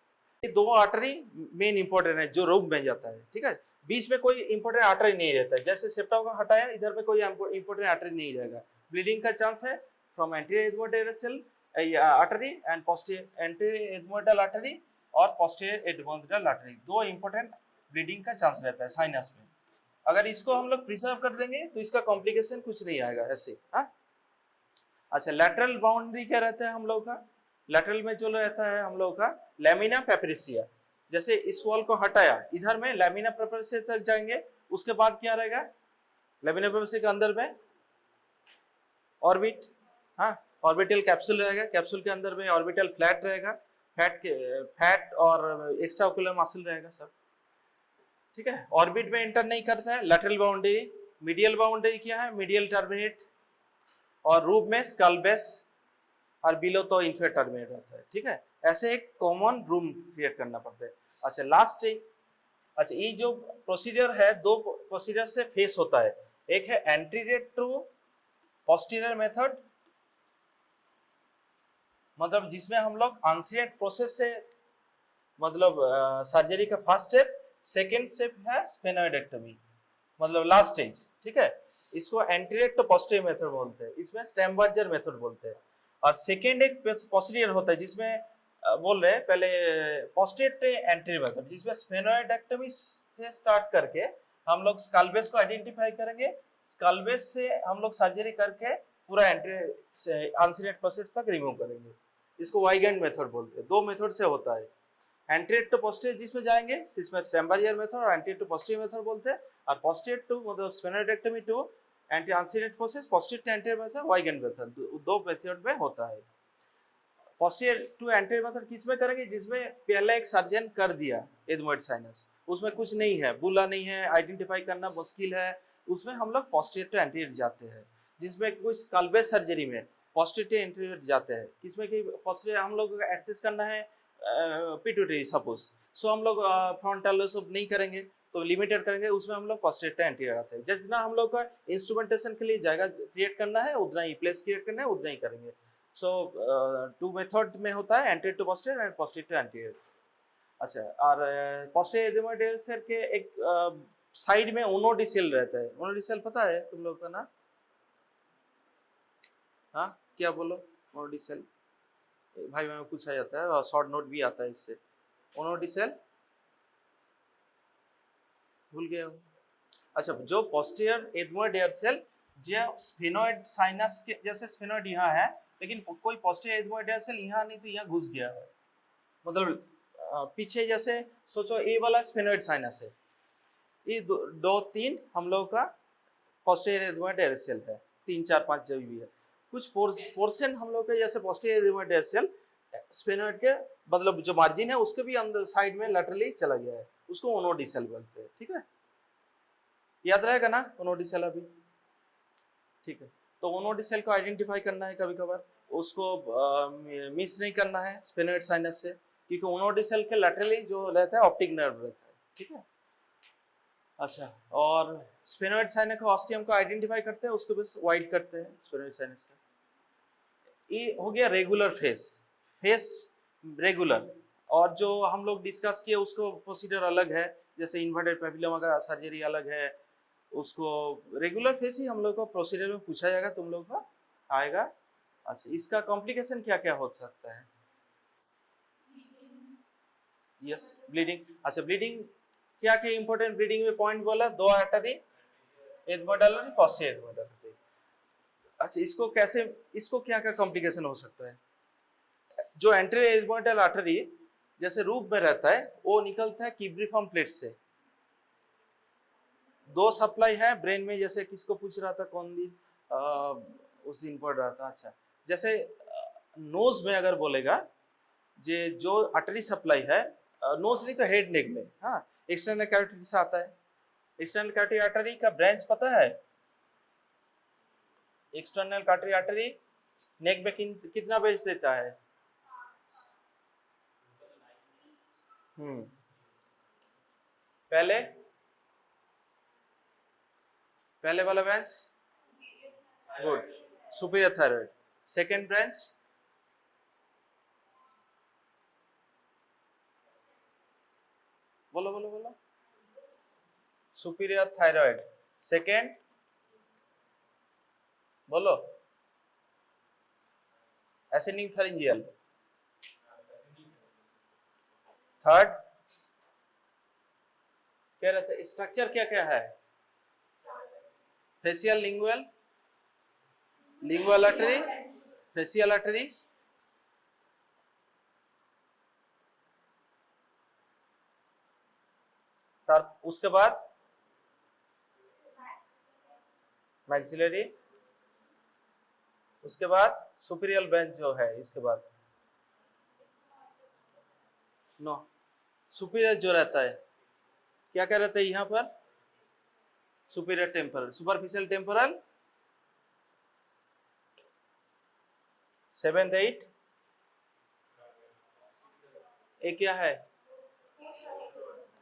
ये 2 आर्टरी मेन इंपॉर्टेंट है जो रूप में जाता है, ठीक है, बीच में कोई इंपॉर्टेंट आर्टरी नहीं रहता है। जैसे सेप्टम का हटाया, इधर में कोई इंपॉर्टेंट आर्टरी नहीं रहेगा, ब्लीडिंग का चांस है from anterior ethmoidal cell artery and posterior anterior ethmoidal artery और posterior ethmoidal artery, 2 important bleeding का चांस रहता है साइनस में। अगर इसको हम लोग प्रिजर्व कर देंगे तो इसका कॉम्प्लिकेशन कुछ नहीं आएगा ऐसे। हाँ, अच्छा, लैटरल बाउंड्री क्या रहता है हम लोग का, लैटरल में जो रहता है हम लोग का लैमिना पेपरिसिया। जैसे इस वॉल को हटाया, इधर में लैमिना पेपरिसिया तक जाएंगे, उसके बाद क्या रहेगा, लैमिना पेपरिसिया के अंदर में ऑर्बिट, हाँ, ऑर्बिटल कैप्सूल रहेगा, कैप्सूल के अंदर में ऑर्बिटल फ्लैट रहेगा, फैट और एक्स्ट्रा ओकुलर मसल रहेगा सब, ठीक है। ऑर्बिट में एंटर नहीं करता है लैटरल बाउंड्री। मीडियल बाउंड्री क्या है, मीडियल टर्मिनेट, और रूप में स्कल बेस और बिलो तो इंफीरियर टर्मिनेट रहता है, ठीक है। ऐसे एक कॉमन रूम क्रिएट करना पड़ता है। अच्छा, लास्ट, अच्छा, ये जो प्रोसीजर है 2 प्रोसीजर से फेस होता है, एक है एंटीरियर टू पोस्टीरियर मेथड, मतलब जिसमें हम लोग अनसीडेंट प्रोसेस से मतलब सर्जरी का फर्स्ट स्टेप, सेकेंड स्टेप है स्पेनोइडेक्टोमी, मतलब लास्ट स्टेज, ठीक है। इसको एंटीरियर टू पोस्टीरियर मेथड बोलते हैं, इसमें स्टैम्बर्जर मेथड बोलते हैं। और सेकेंड एक प्रोसीजर होता है जिसमें बोल रहे हैं पहले पोस्टीरियर टू एंटीरियर मेथड, जिसमें स्पेनोइडेक्टोमी से स्टार्ट करके हम लोग स्कल बेस को आइडेंटिफाई करेंगे, स्कल बेस से हम लोग सर्जरी करके पूरा एंटीरियर अनसीडेंट प्रोसेस तक रिमूव करेंगे। इसको वाइगेंड मेथड बोलते हैं। 2 मेथड से होता है, एंटीरियर टू पोस्टीरियर जिसमें जाएंगे इसमें स्टैम्बर्जर मेथड और एंटीरियर टू पोस्टीरियर मेथड बोलते हैं, और पोस्टीरियर टू मतलब sphenoidectomy to anti uncinate process, posterior to anterior method, Wigand method, 2 method में होता है। पोस्टीरियर टू एंटीरियर मेथड किस में करेंगे, जिसमें पहले एक सर्जन कर दिया एथमोइड साइनस, उसमें कुछ नहीं है, बुला नहीं है, आइडेंटिफाई करना मुश्किल है, उसमें हम लोग पोस्टीरियर टू एंटीरियर जाते हैं। जिसमें कोई स्कल बेस सर्जरी में पोस्टीरियर टू एंटीरियर जाते हैं, किसमें कि पोस्टीरियर हम लोग को एक्सेस करना है पिट्यूटरी सपोज, सो हम लोग फ्रंटल सब नहीं करेंगे तो लिमिटेड करेंगे, उसमें हम लोग पोस्टीरियर टू एंटीरियर आते हैं। जितना हम लोग का इंस्ट्रूमेंटेशन के लिए जगह क्रिएट करना है उतना ही, प्लेस क्रिएट करना है उतना ही करेंगे। सो टू मेथड में होता है, anterior to posterior and posterior to anterior. अच्छा, और पोस्टीरियर एथमोइडल सेल के एक साइड में ओनोडिसेल रहता है। ओनोडिसेल पता है तुम लोग का ना? हाँ, क्या बोलो? ओनोडिसेल भाई में पूछा जाता है और शॉर्ट नोट भी आता है इससे। ओनोडिसेल भूल गया हो? अच्छा, जो पोस्टीरियर एथमोइड एयर सेल जो स्फेनोइड साइनस के जैसे स्फेनोइड यहाँ है, लेकिन कोई पोस्टीरियर एथमोइड एयर सेल यहाँ नहीं तो यहाँ घुस गया है। मतलब पीछे जैसे सोचो ए वाला स्फेनोइड साइनस है, ये दो तीन हम लोग का पोस्टीरियर एथमोइड एयर सेल है, 3 4 5 जो भी है। कुछ पोर्शन हम लोग के जैसे posterior ethmoid air cell sphenoid के मतलब जो मार्जिन है उसके भी अंदर साइड में लैटरली चला गया है, उसको ओनोडिसेल बोलते हैं। ठीक है, याद रहेगा ना ओनोडिसेल अभी? ठीक है, तो ओनोडिसेल को आइडेंटिफाई करना है कभी कभार, उसको मिस नहीं करना है स्फेनोइड साइनस से, क्योंकि ओनोडिसेल के लैटरली जो रहता है ऑप्टिक नर्व रहता है। ठीक है, अच्छा, और स्फेनोइड साइनस का ऑस्टियम को आइडेंटिफाई करते हैं, उसको बस वाइड करते हैं स्फेनोइड साइनस का। ये हो गया रेगुलर फेस रेगुलर। और जो हम लोग डिस्कस किए उसको प्रोसीजर अलग है, जैसे इन्वर्टेड पेपिलोमा का सर्जरी अलग है, उसको रेगुलर फेस ही हम लोग को प्रोसीजर में पूछा जाएगा, तुम लोग का आएगा। अच्छा, इसका कॉम्प्लिकेशन क्या क्या हो सकता है? Yes, bleeding. अच्छा, ब्लीडिंग क्या क्या इंपॉर्टेंट ब्लीडिंग में पॉइंट बोला? 2 आर्टरी एथमोइडल और पोस्टीरियर एथमोइडल। अच्छा, इसको कैसे, इसको क्या क्या कॉम्प्लिकेशन हो सकता है? जो एंटीरियर एथमोइडल आर्टरी जैसे रूप में रहता है वो निकलता है कीब्रिफॉर्म प्लेट से। 2 सप्लाई है ब्रेन में, जैसे किसको पूछ रहा था कौन दिन उस दिन पढ़ रहा था। अच्छा, जैसे नोज में अगर बोलेगा जो आर्टरी सप्लाई है, नोज नहीं तो हेड नेक में, हाँ, एक्सटर्नल कैविटी से आता है। एक्सटर्नल कैविटी आर्टरी का ब्रांच पता है? एक्सटर्नल कैविटी आर्टरी नेक में कितना ब्रांच देता है? पहले वाला branch good, superior thyroid. Second branch बोलो बोलो बोलो, सुपीरियर थायराइड। सेकेंड बोलो, एसेंडिंग थर्ड क्या रहता है? स्ट्रक्चर क्या क्या है? Facial lingual, lingual artery, facial artery, उसके बाद मैक्सिलरी, उसके बाद सुपीरियर बेंच जो है, इसके बाद नो सुपीरियर जो रहता है क्या क्या रहता है यहाँ पर? Superior temporal, superficial temporal, 7th 8th, ए क्या है?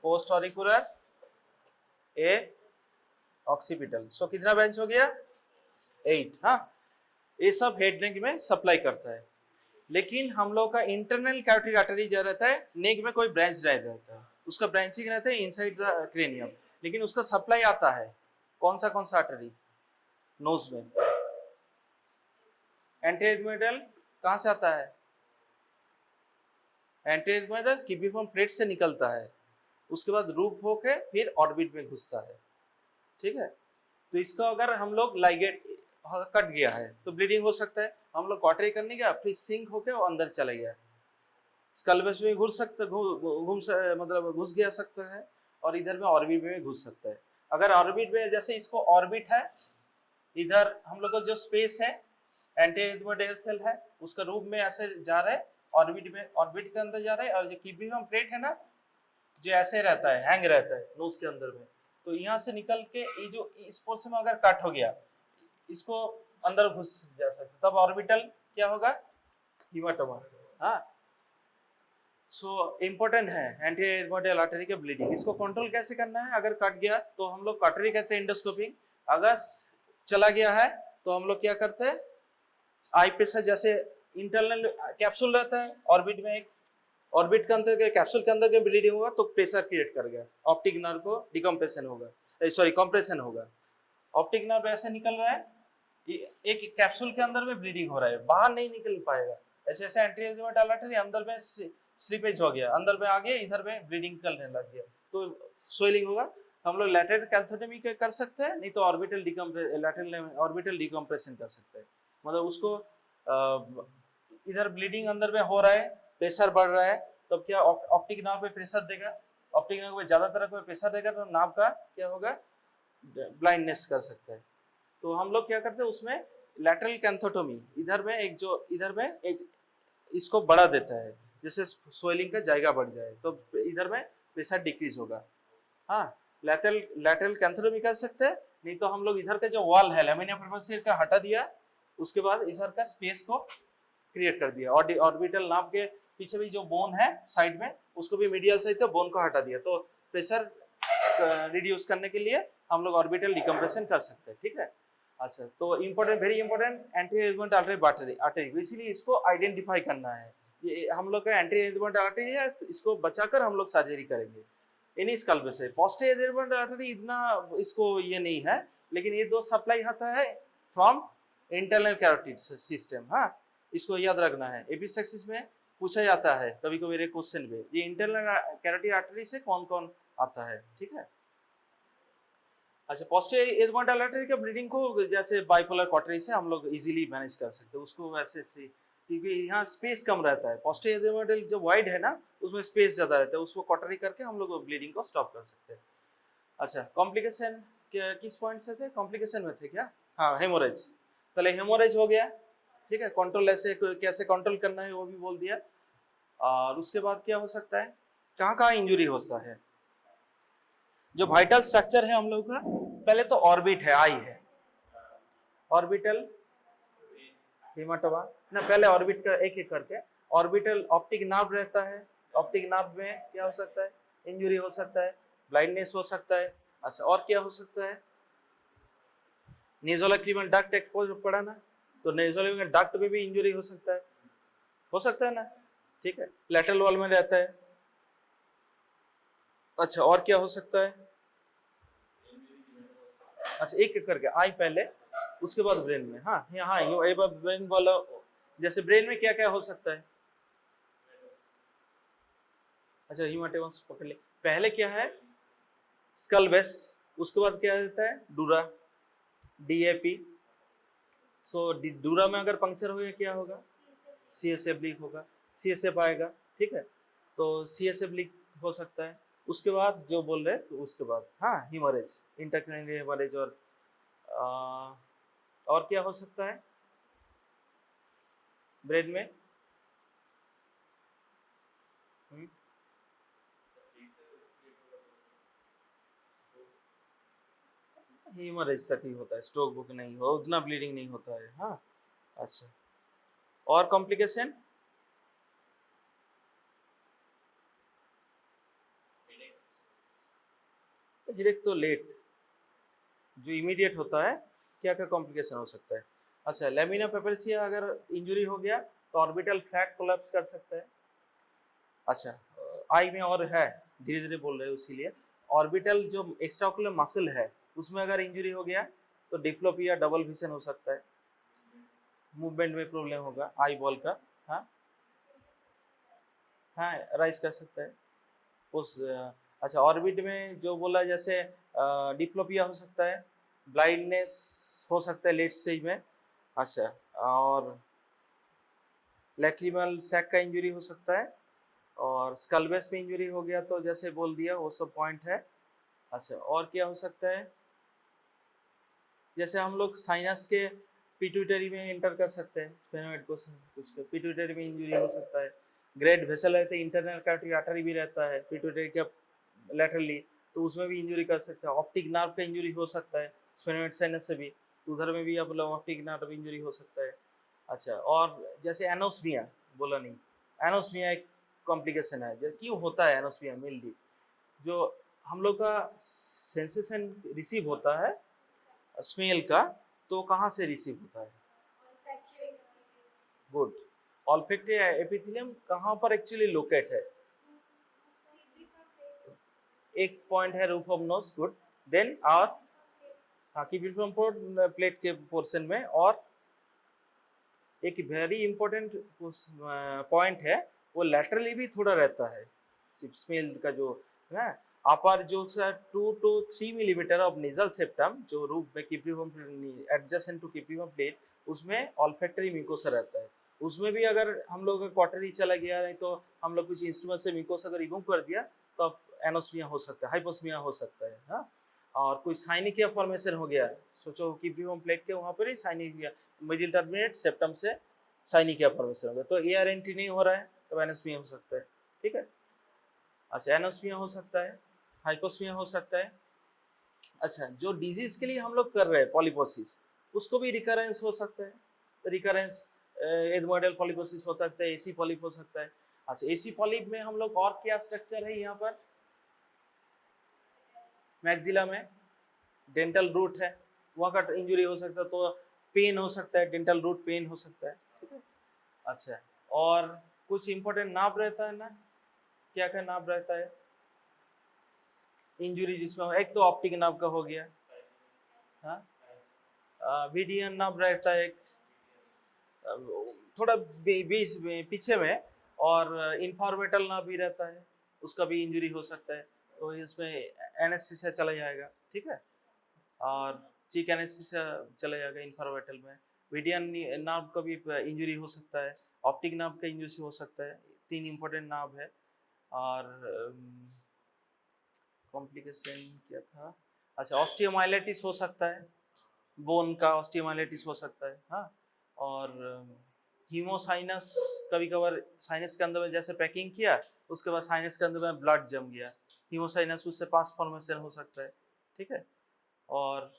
पोस्ट ऑरिकुलर, ए ऑक्सीपिटल। सो कितना बेंच हो गया? 8। हाँ, ये सब हेड नेक में सप्लाई करता है। लेकिन हम लोग का इंटरनल कैविटी आर्टरी जो रहता है, नेक में कोई ब्रांच नहीं रहता है, उसका ब्रांचिंग रहता है इनसाइड द क्रेनियम, लेकिन उसका सप्लाई आता है कौन सा आर्टरी? नोज में। एंटीरियर एथमोइडल कहाँ से आता है? एंटीरियर एथमोइडल कीपिफॉर्म प्लेट से निकलता है, उसके बाद रूप होके फिर ऑर्बिट में घुसता है। ठीक है, तो इसको अगर हम लोग लाइगेट कट गया है तो ब्लीडिंग हो सकता है। हम लोग कॉटरी करने गया, फिर सिंक होके वो अंदर चला गया, स्कल्बस में घुस सकता, मतलब घुस गया सकता है, और इधर में ऑर्बिट में घुस सकता है। अगर ऑर्बिट में, जैसे इसको ऑर्बिट है, इधर हम लोग का जो स्पेस है एंटीरियर एथमोइडल सेल है, उसका रूप में ऐसे जा रहा है ऑर्बिट में, ऑर्बिट के अंदर जा रहा है, और जो कीपिफॉर्म प्लेट है ना, जो ऐसे रहता है, हैंग रहता है नोज के अंदर में, तो यहाँ से निकल के ये जो इस पोर्शन में अगर कट हो गया, इसको अंदर घुस जा सकता, तब ऑर्बिटल क्या होगा? हीमाटोमा। हाँ, सो इम्पोर्टेंट है एंटीरियर एथमोइडल आर्टरी के ब्लीडिंग। इसको कंट्रोल कैसे करना है? अगर कट गया तो हम लोग कटरी कहते हैं एंडोस्कोपिंग, अगर चला गया है तो हम लोग क्या करते हैं? आई प्रेशर जैसे इंटरनल कैप्सूल रहता है ऑर्बिट में, एक ऑर्बिट के अंदर कैप्सूल के अंदर के ब्लीडिंग होगा तो प्रेशर क्रिएट कर गया, ऑप्टिक नर्व को डिकम्प्रेशन होगा, सॉरी कंप्रेशन होगा। ऑप्टिक नर्व ऐसे निकल रहा है, एक कैप्सूल के अंदर में ब्लीडिंग हो रहा है, बाहर नहीं निकल पाएगा, ऐसे ऐसे एंटीरियर आर्टरी अंदर में स्लीपेज हो गया, अंदर में आ गया, इधर में ब्लीडिंग करने लग गया तो स्वेलिंग होगा। हम लोग लैटरल कैंथोटोमी कर सकते हैं, नहीं तो ऑर्बिटल डिकम्प्रेशन कर सकते हैं। मतलब उसको इधर ब्लीडिंग अंदर में हो रहा है, प्रेशर बढ़ रहा है, तो क्या ऑप्टिक नर्व पे प्रेशर देगा, ऑप्टिक नर्व पे ज्यादा तरह का प्रेशर देगा तो नाभ का क्या होगा, ब्लाइंडनेस कर सकता है। तो हम लोग क्या करते हैं उसमें लैटरल कैंथोटोमी, इधर में एक इसको बढ़ा देता है, जैसे स्वेलिंग का जायगा बढ़ जाए तो इधर में प्रेशर डिक्रीज होगा। हाँ, लैटरल कैंथोटोमी कर सकते हैं, नहीं तो हम लोग इधर का जो वॉल है लैमिना प्रोफोसियर का हटा दिया, उसके बाद इधर का स्पेस को क्रिएट कर दिया, और ऑर्बिटल नाभ के पीछे भी जो बोन है साइड में उसको भी मीडियल साइड का बोन को हटा दिया, तो प्रेशर रिड्यूस करने के लिए हम लोग ऑर्बिटल डिकम्प्रेशन कर सकते हैं। ठीक है, अच्छा, तो important, very important anterior artery, इसीलिए इसको आइडेंटिफाई करना है। ये हम लोग का एंटीरियर आर्टरी है, इसको बचाकर हम लोग सर्जरी करेंगे। इन स्कल्प से पोस्टीरियर आर्टरी इतना इसको ये नहीं है, लेकिन ये दो सप्लाई आता है फ्रॉम इंटरनल कैरोटिड सिस्टम। हाँ, इसको याद रखना है, एपिस्टैक्सिस में पूछा जाता है कभी कभी मेरे क्वेश्चन में, ये इंटरनल कैरोटिड आर्टरी से कौन कौन आता है। ठीक है, अच्छा, पोस्टीरियर आर्टरी का ब्लीडिंग को जैसे बाइपोलर कॉटरी से हम लोग इजीली मैनेज कर सकते हैं उसको, वैसे से क्योंकि यहाँ स्पेस कम रहता है, पोस्टीरियर जो वाइड है ना उसमें स्पेस ज्यादा रहता है, उसको कॉटरी करके हम लोग ब्लीडिंग को स्टॉप कर सकते हैं। अच्छा, कॉम्प्लिकेशन किस पॉइंट से थे, कॉम्प्लिकेशन में थे क्या? हाँ, हेमोरेज, पहले हेमोरेज हो गया। ठीक है, कंट्रोल ऐसे कैसे कंट्रोल करना है वो भी बोल दिया। और उसके बाद क्या हो सकता है, कहाँ कहाँ इंजुरी होता है, जो वाइटल स्ट्रक्चर है हम लोग का, पहले तो ऑर्बिट है, आई है, ऑर्बिटल हेमाटोमा ना, पहले ऑर्बिट का एक एक करके, ऑर्बिटल ऑप्टिक नर्व रहता है, ऑप्टिक नर्व में क्या हो सकता है, इंजुरी हो सकता है, ब्लाइंडनेस हो सकता है। अच्छा, और क्या हो सकता है, नेज़ोलैक्रिमल डक्ट एक्सपोज पड़ा ना, तो नेज़ोलैक्रिमल डक्ट में भी इंजुरी हो सकता है ना। ठीक है, लैटरल वॉल में रहता है। अच्छा, और क्या हो सकता है, अच्छा एक एक करके, आई पहले, उसके बाद ब्रेन में। हाँ हाँ, ये ब्रेन वाला, जैसे ब्रेन में क्या क्या हो सकता है, अच्छा हीमाटोमस पकड़ ले, पहले क्या है स्कल बेस, उसके बाद क्या रहता है डूरा, डीएपी। सो डूरा में अगर पंक्चर हो गया क्या होगा, सीएसएफ लीक होगा, सीएसएफ आएगा। ठीक है, तो सीएसएफ लीक हो सकता है। उसके बाद जो बोल रहे तो उसके बाद हाँ हीमोरेज, इंटरक्रैनियल हीमोरेज, और क्या हो सकता है ब्रेन में, हीमोरेज तक ही होता है, स्ट्रोक बुक नहीं हो, उतना ब्लीडिंग नहीं होता है। हाँ, अच्छा, और कॉम्प्लिकेशन, हेडेक तो लेट, जो इमीडिएट होता है, क्या क्या कॉम्प्लिकेशन हो सकता है। अच्छा, लैमिना पेपरसिया अगर इंजुरी हो गया तो ऑर्बिटल फ्लैट कोलैप्स कर सकता है। अच्छा, आई में और है, धीरे धीरे बोल रहे हैं इसीलिए, ऑर्बिटल जो एक्स्ट्राओकुलर मसल है उसमें अगर इंजुरी हो गया तो डिप्लोपिया, डबल विजन हो सकता है, मूवमेंट में प्रॉब्लम होगा आई बॉल का। हाँ हाँ, राइज कर सकता है उस। अच्छा, ऑर्बिट में जो बोला जैसे डिप्लोपिया हो सकता है, ब्लाइंडनेस हो सकता है लेट स्टेज में। अच्छा, और लैक्रिमल सैक का इंजरी हो सकता है, और स्कल्बेस में इंजरी हो गया तो जैसे बोल दिया वो सब पॉइंट है। अच्छा, और क्या हो सकता है, जैसे हम लोग साइनस के पिट्यूटरी में एंटर कर सकते हैं, स्फेनोइड को कुछ पिट्यूटरी में इंजरी हो सकता है, ग्रेट वेसल रहते हैं, इंटरनल कैरोटिड आर्टरी भी रहता है पिट्यूटरी के लैटरली, तो उसमें भी इंजरी कर सकते हैं। ऑप्टिक नर्व का इंजरी हो सकता है स्फेनोइड साइनस से भी, उधर में भी आप लोग ऑप्टिक नर्व इंजरी हो सकता है। अच्छा, और जैसे एनोस्मिया बोला नहीं, एनोस्मिया एक कॉम्प्लिकेशन है, जो क्यों होता है एनोस्मिया मेनली, जो हम लोग का सेंसेशन रिसीव होता है स्मेल का, तो कहाँ से रिसीव होता है, गुड, ऑल्फैक्टरी एपिथेलियम कहाँ पर एक्चुअली लोकेट है? एक पॉइंट है roof of nose, good. Then और कीपिफ्रम प्लेट के पोर्शन में, और एक वेरी इंपॉर्टेंट पॉइंट है, वो लैटरली भी थोड़ा रहता है स्मेल का जो है ना। अपर जो 2 to 3 millimetre of nasal septum जो रूफ में कीपिफ्रम एडजेसेंट टू कीपिफ्रम प्लेट, उसमें ऑल्फैक्टरी म्यूकोसा रहता है। उसमें भी अगर हम लोग क्वार्टरी चला गया, नहीं तो हम लोग कुछ इंस्ट्रूमेंट से म्यूकोसा अगर रिमूव कर दिया तो एनोस्मिया हो सकता है, हाइपोस्मिया हो सकता है। हाँ, और कोई साइनिकिया फॉर्मेशन हो गया, सोचो कीपिफ्रम प्लेट के वहाँ पर ही साइनिकिया, मिडिल टर्मिनेट सेप्टम से साइनिकिया फॉर्मेशन हो गया, तो एआर एंट्री नहीं हो रहा है तो एनोस्मिया हो सकता है। ठीक है, अच्छा एनोस्मिया हो सकता है, हाइपोस्मिया हो सकता है। अच्छा, जो डिजीज के लिए हम लोग कर रहे हैं पॉलीपोसिस, उसको भी रिकरेंस हो सकता है, रिकरेंस एडमोइडल पॉलीपोसिस हो सकता है, एसी पॉलिप हो सकता है। अच्छा, एसी पॉलिप में हम लोग और क्या स्ट्रक्चर है यहाँ पर, मैक्सिला में डेंटल रूट है, वहाँ का इंजुरी हो सकता है, तो पेन हो सकता है, डेंटल रूट पेन हो सकता है। ठीक है, अच्छा, और कुछ इंपॉर्टेंट नाभ रहता है ना, क्या क्या नाभ रहता है इंजुरी जिसमें, एक तो ऑप्टिक नाभ का हो गया, हाँ, वीडियन नाभ रहता है एक, थोड़ा बीच पीछे में, और इन्फॉर्मेटल नाभ भी रहता है, उसका भी इंजुरी हो सकता है, तो इसमें एनेस्थीसिया चला जाएगा। ठीक है, और चीक एनेस्थीसिया चला जाएगा इन्फॉर्मेटल में। वीडियन नाभ का भी इंजुरी हो सकता है, ऑप्टिक नाभ का इंजुरी हो सकता है, 3 इंपॉर्टेंट नाभ है। और कॉम्प्लिकेशन क्या था, अच्छा ऑस्टियोमाइलिटिस हो सकता है, बोन का ऑस्टियोमाइलिटिस हो सकता है। हाँ, और हीमोसाइनस, कभी कभार साइनस के अंदर में जैसे पैकिंग किया, उसके बाद साइनस के अंदर में ब्लड जम गया, हीमोसाइनस, उससे पास फॉर्मेशन हो सकता है। ठीक है, और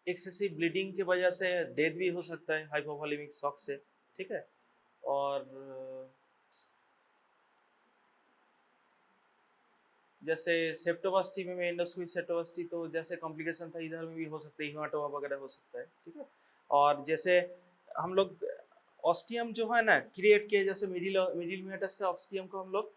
एक्सेसिव ब्लीडिंग की वजह से डेथ भी हो सकता है हाइपोवोलेमिक शॉक से। ठीक है, और जैसे सेप्टोबास्टी में एंडोस्कोपिक सेप्टोबास्टी, तो जैसे कॉम्प्लिकेशन था इधर में भी हो सकता है, हीमाटोमा वगैरह हो सकता है। ठीक है, और जैसे हम लोग ऑस्टियम जो है ना क्रिएट किया, जैसे मिडिल मेटस का ऑस्टियम को हम लोग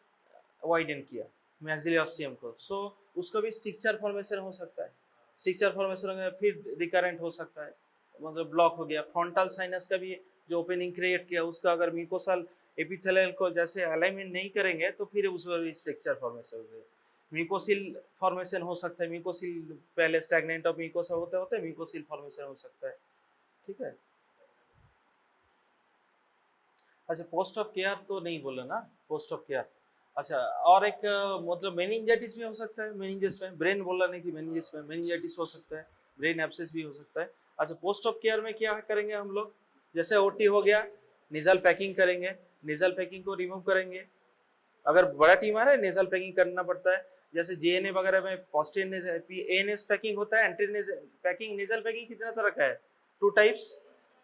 वाइडन किया, मैक्सिलरी ऑस्टियम को, सो उसका भी स्ट्रक्चर फॉर्मेशन हो सकता है, स्ट्रक्चर फॉर्मेशन हो गया, फिर रिकरेंट हो सकता है, मतलब ब्लॉक हो गया। फ्रंटल साइनस का भी जो ओपनिंग क्रिएट किया, उसका अगर म्यूकोसल एपिथेलियल को जैसे अलाइनमेंट नहीं करेंगे तो फिर उसका भी स्ट्रक्चर फॉर्मेशन हो गया। म्यूकोसिल फॉर्मेशन हो सकता है, म्यूकोसिल पहले स्टैग्नेंट ऑफ म्यूकोसा होते होते म्यूकोसिल फॉर्मेशन हो सकता है। ठीक है, अच्छा पोस्ट ऑफ केयर तो नहीं बोला ना, पोस्ट ऑफ केयर। अच्छा, और एक मतलब मेनिंजाइटिस भी हो सकता है, मेनिंजस में, ब्रेन बोला नहीं कि मेनिंजस में, मेनिंजाइटिस हो सकता है, ब्रेन एब्सेस भी हो सकता है। अच्छा, पोस्ट ऑफ केयर में क्या करेंगे हम लोग, जैसे ओटी हो गया, निजल पैकिंग करेंगे, निजल पैकिंग को रिमूव करेंगे, अगर बड़ा टीमर है नेजल पैकिंग करना पड़ता है। जैसे जेएनए वगैरह में पोस्टीरियर एएनएस पैकिंग होता है, एंटीरियर पैकिंग, नेजल पैकिंग कितना तरह का है, 2 types,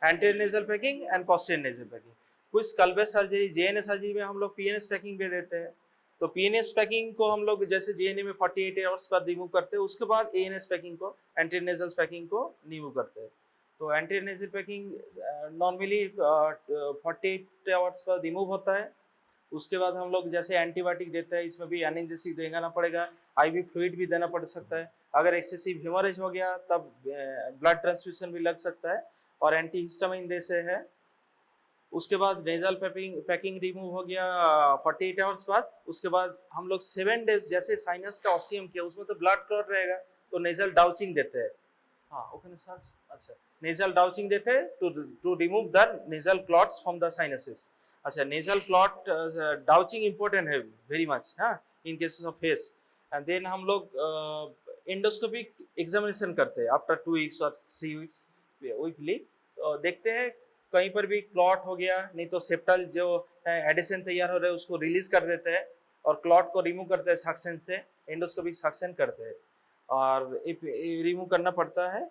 anterior nasal packing and posterior nasal packing. कुछ स्कल्पस सर्जरी, जेएनए सर्जरी में हम लोग पीएनएस पैकिंग भी देते हैं, तो पीएनएस पैकिंग को हम लोग जैसे जेएनए में 48 आवर्स बाद रिमूव करते हैं, उसके बाद एएनएस पैकिंग को, एंटीरियर नेजल पैकिंग को रिमूव करते हैं। तो anterior nasal packing normally 48 hours बाद रिमूव होता है। उसके बाद हम लोग जैसे एंटीबायोटिक देते हैं, इसमें भी एनाल्जेसिक देना पड़ेगा, आईवी फ्लूइड भी देना पड़ सकता है, अगर एक्सेसिव हेमोरेज हो गया तब ब्लड ट्रांसफ्यूजन भी लग सकता है, और एंटी हिस्टामिन दे से है। उसके बाद नेजल पैकिंग रिमूव हो गया 48 आवर्स बाद, उसके बाद हम लोग 7 डेज, जैसे साइनस का ऑस्टियम किया उसमें तो ब्लड क्लॉट रहेगा, तो नेजल डाउचिंग देते हैं। हाँ, ओके सर, अच्छा नेजल डाउचिंग देते हैं to remove the nasal clots from the sinuses. अच्छा, नेजल क्लॉट डाउचिंग इंपॉर्टेंट है वेरी मच, हाँ, in cases of FESS. And then हम लोग एंडोस्कोपिक एग्जामिनेशन करते हैं आफ्टर 2 वीक्स और 3 वीक्स वीकली, देखते हैं कहीं पर भी क्लॉट हो गया, नहीं तो सेप्टल जो एडिशन तैयार हो रहा है उसको रिलीज कर देते हैं, और क्लॉट को रिमूव करते हैं सक्शन से, एंडोस्कोपिक सक्शन करते हैं, और रिमूव करना पड़ता है।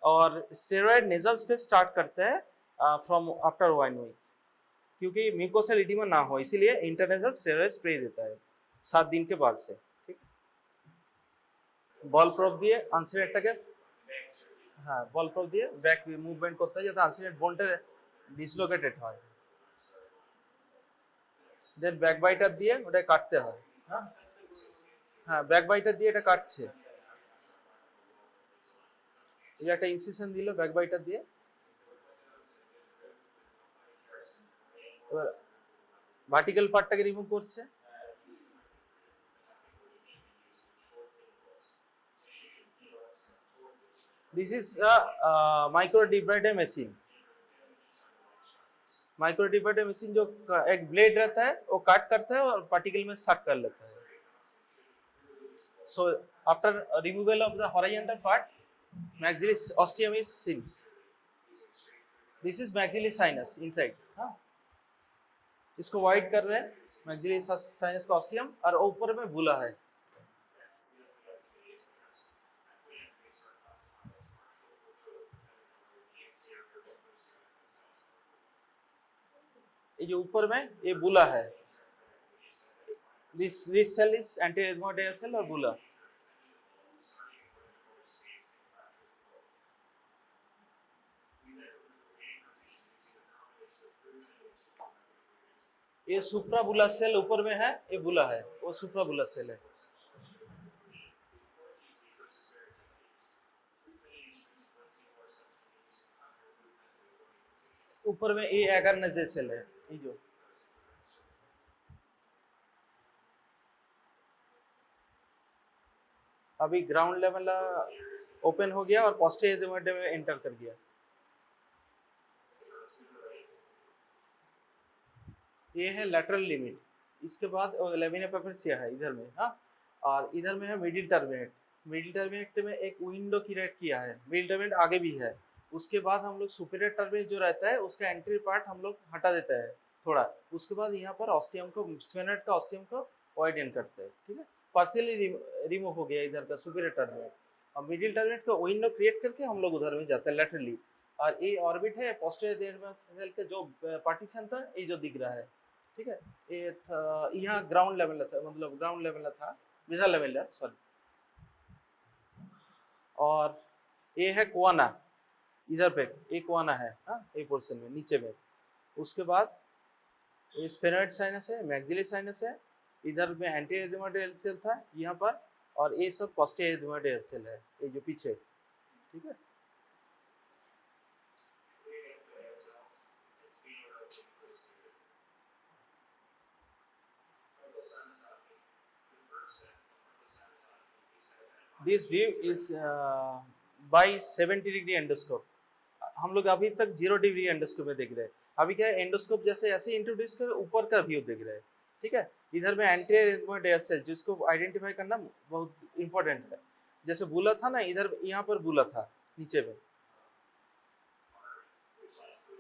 और स्टेरॉइड नेजल्स पे स्टार्ट करते हैं फ्रॉम आफ्टर 1 वीक, क्योंकि म्यूकोसल एडिमा ना हो, इसीलिए इंटरनेशनल स्टेरॉइड स्प्रे देता है 7 दिन के बाद से। ठीक, बॉल प्रॉप दिए आंसर एटाके হ্যাঁ বল প্রয়োগ দিয়ে ব্যাক মুভমেন্ট করতে হয় যাতে আনসিলেট বোনটা ডিসলোকেটেড হয়। দেন ব্যাক বাইটার দিয়ে ওটা কাটতে হয়। হ্যাঁ হ্যাঁ ব্যাক বাইটার দিয়ে এটা কাটছে। এই একটা ইনসিশন দিল ব্যাক বাইটার দিয়ে। এবার ভার্টিক্যাল পার্টটাকে রিমুভ করছে। This is microdebrider machine. Microdebrider machine जो एक ब्लेड रहता है वो काट करता है और पार्टिकल में सक कर लेता है। So after removal of the horizontal part, maxillary ostium is seen. This is maxillary sinus inside. हाँ इसको वाइड कर रहे हैं maxillary sinus का ostium और ऊपर में बुला है। ये जो ऊपर में ये बुला है। This cell is anti-ethmoidal cell और बुला। ये सुप्राबुला सेल ऊपर में है, ये बुला है, वो सुप्राबुला सेल है। ऊपर में ये एगर नजर सेल है, ये जो अभी ग्राउंड लेवल ओपन हो गया और पोस्टीरियर एथमोइडल में एंटर कर गया। ये है लैटरल लिमिट। इसके बाद लेमिना पेपेसिया है इधर में। हाँ और इधर में है मिडिल टर्मिनेट। मिडिल टर्मिनेट में एक विंडो क्रिएट किया है। मिडिल टर्मिनेट आगे भी है। उसके बाद हम लोग सुपीरियर टर्मिनेट जो रहता है उसका एंट्री पार्ट हम लोग हटा देते हैं थोड़ा। उसके बाद यहाँ पर ऑस्टियम को स्फेनोइड का ऑस्टियम को वाइडन करते हैं। ठीक है पार्शियली रिमूव हो गया इधर का सुपीरियर टर्मिनेट। और मिडिल टर्मिनेट का विंडो क्रिएट करके हम लोग उधर में जाते हैं लैटरली। और ये ऑर्बिट है पोस्टीरियर सेल का जो पार्टीशन था ये जो दिख रहा है। ठीक है ये यहाँ ग्राउंड लेवल था, मतलब ग्राउंड लेवल था, बेसल लेवल है सॉरी। और ये है कोआना इधर पे, ये कोआना है। हाँ ये पोर्शन में नीचे में। उसके बाद ये स्फेनोइड साइनस है, मैक्सिलरी साइनस है। इधर में एंटीरियर एथमोइडल सेल था यहाँ पर। और ये सब पोस्टीरियर एथमोइडल सेल है ये जो पीछे। ठीक है this view is by 70 degree endoscope. हम लोग अभी तक 0 डिग्री एंडोस्कोप में देख रहे हैं। अभी क्या है एंडोस्कोप जैसे ऐसे इंट्रोड्यूस कर ऊपर का व्यू देख रहे हैं। ठीक है इधर में एंटीरियर एथमोइडल सेल जिसको आइडेंटिफाई करना बहुत इंपॉर्टेंट है। जैसे बुला था ना इधर यहाँ पर बुला था नीचे में।